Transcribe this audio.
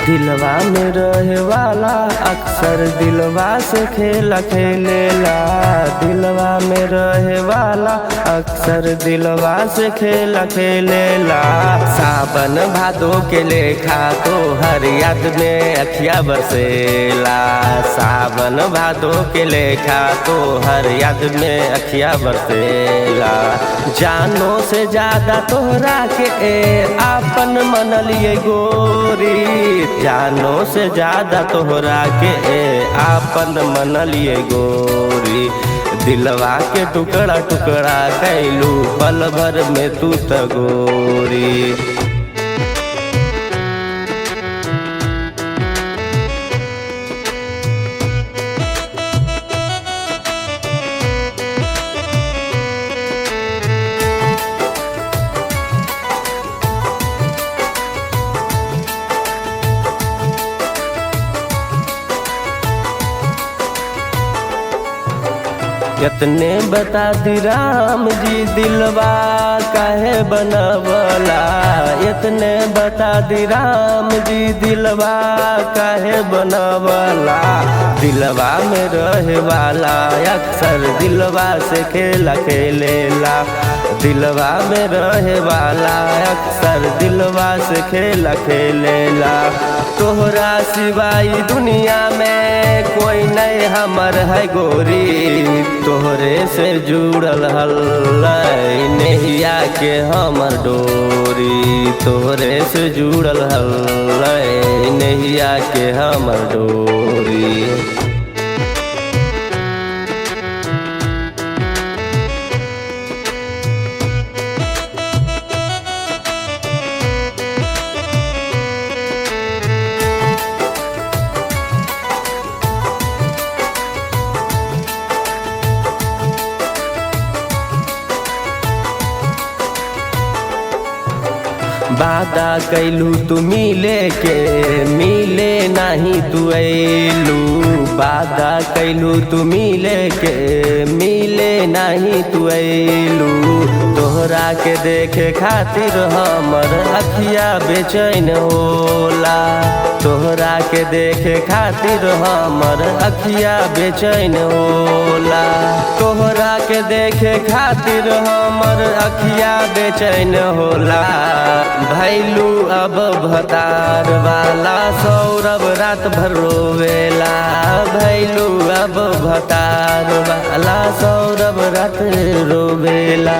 दिलवा में रहे वाला अक्सर दिलवा से खेला खेलेला। दिलवा में रहे वाला अक्सर दिलवा से खेला खेलेला। सावन भादो के लेखा तो हर याद में अखिया बरसेला। सावन भादो के लेखा तो हर याद में अखिया बरसेला। जानो से ज्यादा तोहरा के आपन मन लिए गोरी। जानो से ज्यादा तोहरा के आपन मन लिए गोरी। दिलवा के टुकड़ा टुकड़ा कैलू पल भर में तू त गोरी। कितने बता दी राम जी दिलवा काहे बनवला। इतने बता दी राम जी दिलवा काहे बनवला। दिलवा में रहे वाला अक्सर दिलवा से खेला खेलेला। दिलवा में रहे वाला अक्सर दिलवा से खेला खेलेला। तोहरा सिवाय दुनिया में कोई नहीं हमर है गोरी। तोहरे से जुड़ल हल नैया के हमर डोरी। तोहरे से जुड़ल हल नैया के हमर डोरी। वादा कैलू तू मिले के मिले नहीं तू ऐलू। वादा कैलू तू मिले के मिले नहीं तू ऐलू। तोहरा के देखे खातिर हमर अखिया बेचैन होला। तोहरा के देखे खातिर हमर अखिया बेचैन होला। तोहरा के देखे खातिर हमर अखिया बेचैन होला। भैलू अब भतार वाला सौरभ रात भर रोवेला। भैलू अब भतार वाला सौरभ रात रोवेला।